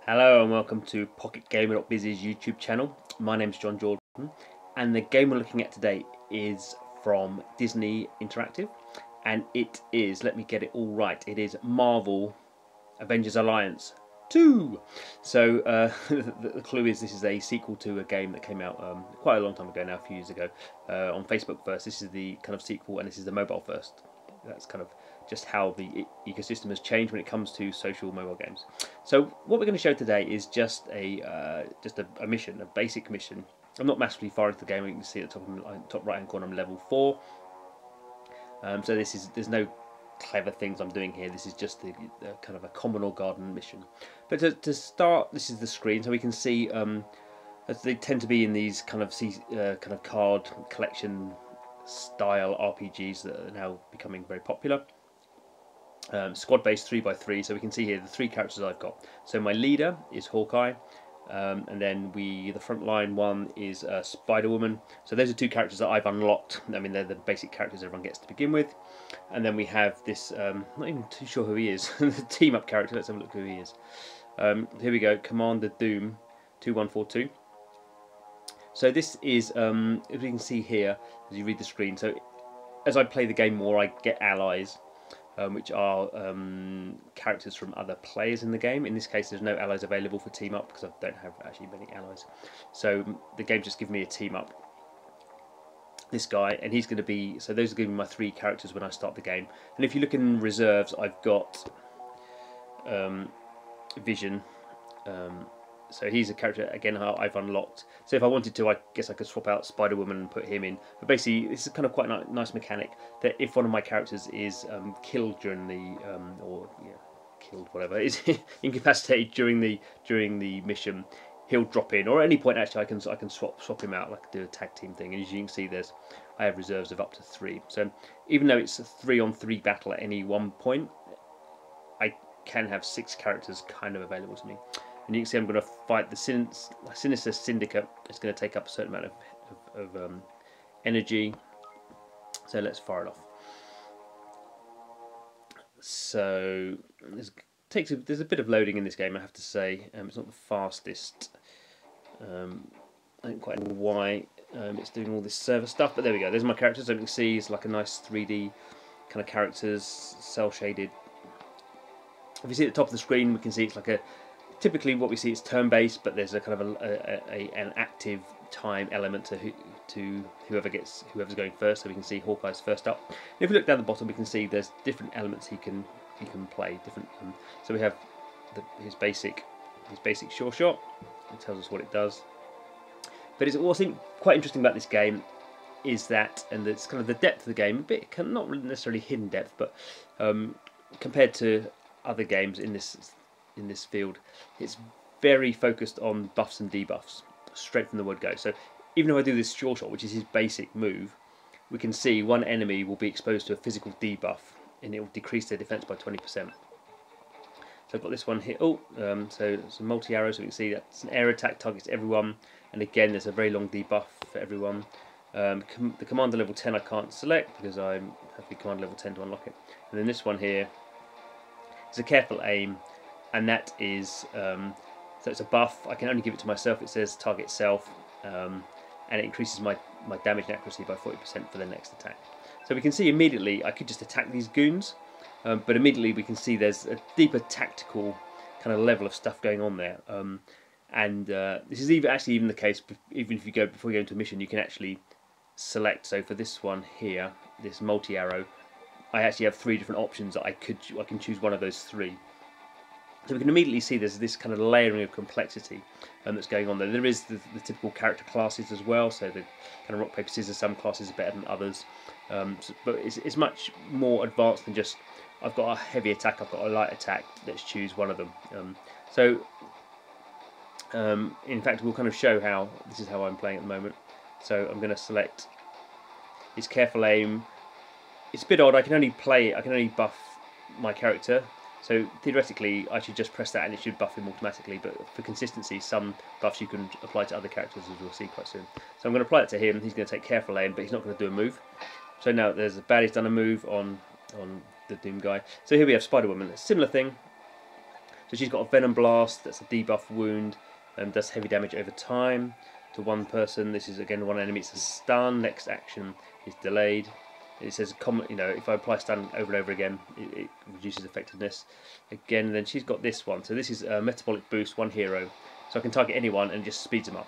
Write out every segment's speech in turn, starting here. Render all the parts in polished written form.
Hello and welcome to PocketGamer.biz's YouTube channel. My name's John Jordan and the game we're looking at today is from Disney Interactive and it is, let me get it all right, it is Marvel Avengers Alliance 2. So the clue is this is a sequel to a game that came out quite a long time ago now, a few years ago, on Facebook first. This is the kind of sequel and this is the mobile first. That's kind of just how the ecosystem has changed when it comes to social mobile games. So what we're going to show today is just a mission, a basic mission. I'm not massively far into the game. You can see at the top right hand corner I'm level 4. So there's no clever things I'm doing here. This is just the kind of a common or garden mission. But to start, this is the screen, so we can see as they tend to be in these kind of card collection style RPGs that are now becoming very popular. Squad-based 3x3, so we can see here the 3 characters I've got. So my leader is Hawkeye, and then the frontline one is Spider-Woman. So those are 2 characters that I've unlocked. I mean, they're the basic characters everyone gets to begin with. And then we have this, not even too sure who he is, the team-up character. Let's have a look who he is. Here we go, Commander Doom 2142. So this is, as we can see here, as you read the screen, so as I play the game more, I get allies. Which are characters from other players in the game. In this case, there's no allies available for team up because I don't have actually many allies. So the game just gives me a team up. This guy, and he's going to be. So those are going to be my 3 characters when I start the game. And if you look in reserves, I've got Vision. So he's a character again I've unlocked. So if I wanted to, I guess I could swap out Spider-Woman and put him in. But basically, this is kind of quite a nice mechanic that if one of my characters is killed during the killed whatever is incapacitated during the mission, he'll drop in. Or at any point, actually, I can swap him out, like do a tag team thing. And as you can see, I have reserves of up to 3. So even though it's a 3-on-3 battle at any one point, I can have 6 characters kind of available to me. And you can see I'm going to fight the Sinister Syndicate. It's going to take up a certain amount of energy. So let's fire it off. So there's a bit of loading in this game, I have to say. It's not the fastest. I don't quite know why it's doing all this server stuff, but there we go. There's my characters. So you can see it's like a nice 3D kind of characters, cell shaded. If you see at the top of the screen, we can see it's like typically what we see is turn-based, but there's a kind of an active time element to whoever's going first. So we can see Hawkeye's first up. And if we look down the bottom, we can see there's different elements he can play. So we have his basic sure shot. It tells us what it does. But it's what I think quite interesting about this game is that, and it's kind of the depth of the game, a bit not necessarily hidden depth, but compared to other games in this field, it's very focused on buffs and debuffs, straight from the word go. So even if I do this sure shot, which is his basic move, we can see one enemy will be exposed to a physical debuff and it will decrease their defense by 20%. So I've got this one here. So it's a multi-arrow, so we can see that's an air attack, targets everyone, and again there's a very long debuff for everyone. The commander level 10 I can't select because I have the commander level 10 to unlock it. And then this one here is a careful aim, and that is so it's a buff. I can only give it to myself. It says target self, and it increases my damage and accuracy by 40% for the next attack. So we can see immediately I could just attack these goons, but immediately we can see there's a deeper tactical kind of level of stuff going on there. And this is even the case. Even if before you go into a mission, you can actually select. So for this one here, this multi-arrow, I actually have 3 different options that I can choose one of those 3. So we can immediately see there's this kind of layering of complexity that's going on there. There is the typical character classes as well, so the kind of rock, paper, scissors, some classes are better than others. But it's much more advanced than just, I've got a heavy attack, I've got a light attack, let's choose one of them. In fact, we'll kind of show how, this is how I'm playing at the moment. So I'm going to select his careful aim. It's a bit odd, I can only buff my character. So theoretically, I should just press that and it should buff him automatically. But for consistency, some buffs you can apply to other characters, as we'll see quite soon. So I'm going to apply it to him. He's going to take careful aim, but he's not going to do a move. So now there's a baddie's done a move on the Doom guy. So here we have Spider-Woman. A similar thing. So she's got a Venom Blast, that's a debuff wound, and does heavy damage over time to one person. This is again one enemy, it's a stun, next action is delayed. It says, you know, if I apply stun over and over again, it reduces effectiveness. Again, then she's got this one. So this is a metabolic boost, one hero. So I can target anyone and it just speeds them up.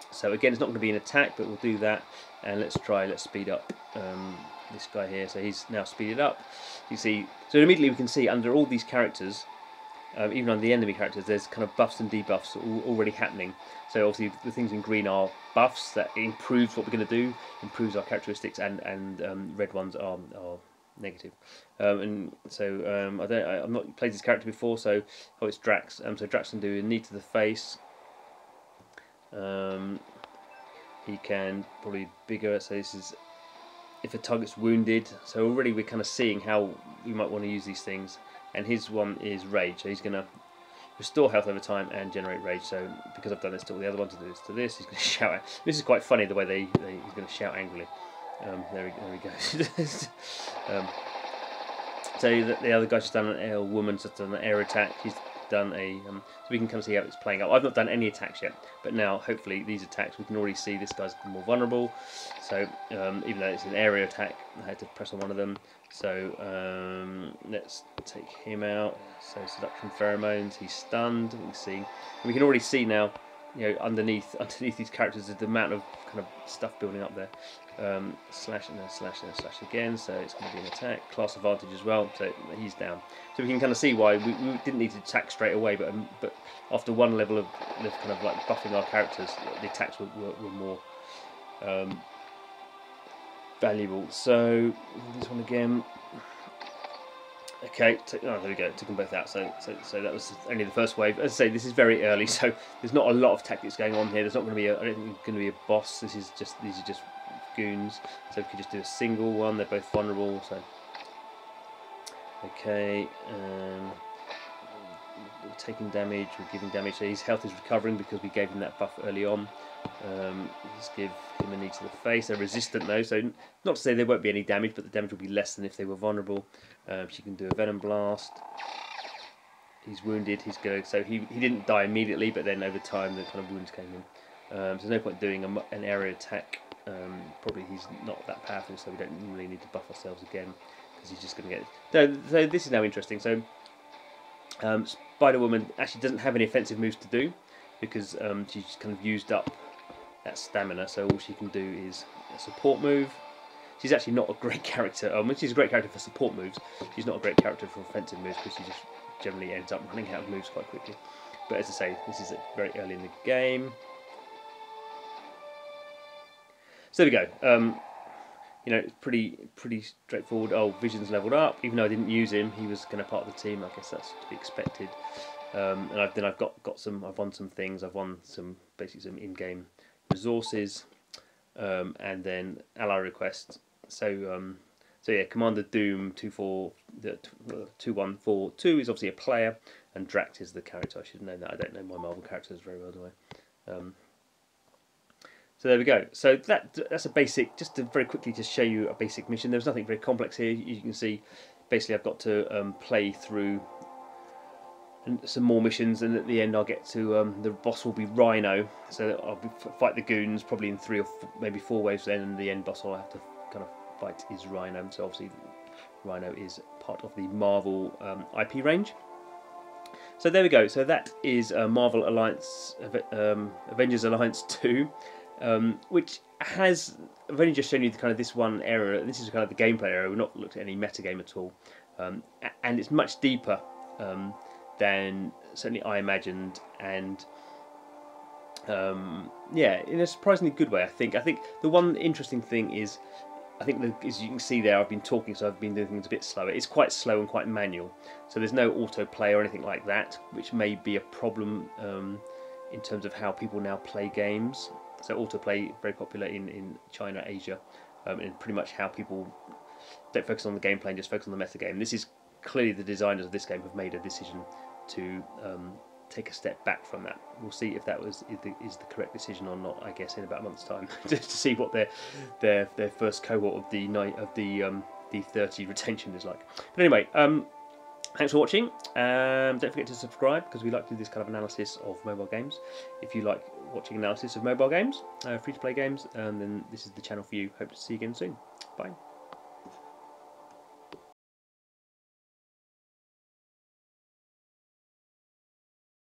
So again, it's not going to be an attack, but we'll do that. And let's speed up this guy here. So he's now speeded up. You see, so immediately we can see under all these characters, even on the enemy characters, there's kind of buffs and debuffs already happening. So obviously the things in green are buffs that improves what we're going to do, improves our characteristics, and red ones are negative. And so I've not played this character before, so it's Drax. So Drax can do a knee to the face. He can probably bigger. So this is if a target's wounded. So already we're kind of seeing how we might want to use these things. And his one is rage, so he's going to restore health over time and generate rage. So because I've done this to all the other ones, to do this to this, he's going to shout at. This is quite funny the way he's going to shout angrily. There he goes. So the other guy's just done a woman's just done an air attack. He's done a so we can kind of see how it's playing out. I've not done any attacks yet, but now hopefully these attacks we can already see this guy's more vulnerable. So even though it's an area attack, I had to press on one of them. So let's take him out. So seduction pheromones, he's stunned. We can see, and we can already see now, you know, underneath these characters is the amount of kind of stuff building up there. Slash and then slash and then slash again. So it's going to be an attack, class advantage as well. So he's down. So we can kind of see why we didn't need to attack straight away, but after one level of kind of like buffing our characters, the attacks were more valuable. So this one again. Okay, there we go. Took them both out. So that was only the first wave. As I say, this is very early, so there's not a lot of tactics going on here. There's not going to be I don't think there's going to be a boss. These are just goons. So we could just do a single one. They're both vulnerable. So okay, we're taking damage. We're giving damage. So his health is recovering because we gave him that buff early on. Let's give him a knee to the face. They're resistant though, so not to say there won't be any damage, but the damage will be less than if they were vulnerable. She can do a Venom Blast. He's wounded. He's going. So he didn't die immediately, but then over time the kind of wounds came in. So there's no point doing an area attack. Probably he's not that powerful, so we don't really need to buff ourselves again because he's just going to get. So this is now interesting. So Spider-Woman actually doesn't have any offensive moves to do because she's kind of used up that stamina, so all she can do is a support move. She's actually not a great character. She's a great character for support moves. She's not a great character for offensive moves because she just generally ends up running out of moves quite quickly. But as I say, this is very early in the game. So there we go. You know, it's pretty straightforward. Oh, Vision's leveled up. Even though I didn't use him, he was kind of part of the team. I guess that's to be expected. And I've got some. I've won some things. I've won basically some in-game resources, and then ally requests. So yeah, Commander Doom 2142 is obviously a player, and Drax is the character. I should know that. I don't know my Marvel characters very well, do I? So there we go. So that's a basic. Just to very quickly just show you a basic mission. There's nothing very complex here. You can see, basically, I've got to play through some more missions, and at the end I'll get to the boss will be Rhino. So I'll fight the goons probably in 3 or maybe 4 waves. Then, and the end boss I'll have to kind of fight is Rhino. So obviously, Rhino is part of the Marvel IP range. So there we go. So that is Marvel Alliance, Avengers Alliance 2. Which has, I've only just shown you kind of this one area. This is kind of the gameplay area. We've not looked at any metagame at all, and it's much deeper than certainly I imagined, and yeah, in a surprisingly good way. I think the one interesting thing is, as you can see there, I've been talking, so I've been doing things a bit slower. It's quite slow and quite manual, so there's no autoplay or anything like that, which may be a problem in terms of how people now play games. So autoplay very popular in China, Asia, and pretty much how people don't focus on the gameplay and just focus on the metagame. This is clearly the designers of this game have made a decision to take a step back from that. We'll see if that is the correct decision or not. I guess in about a month's time, just to see what their first cohort of the D30 retention is like. But anyway, Thanks for watching. Don't forget to subscribe because we like to do this kind of analysis of mobile games. If you like watching analysis of mobile games, free-to-play games, then this is the channel for you. Hope to see you again soon. Bye.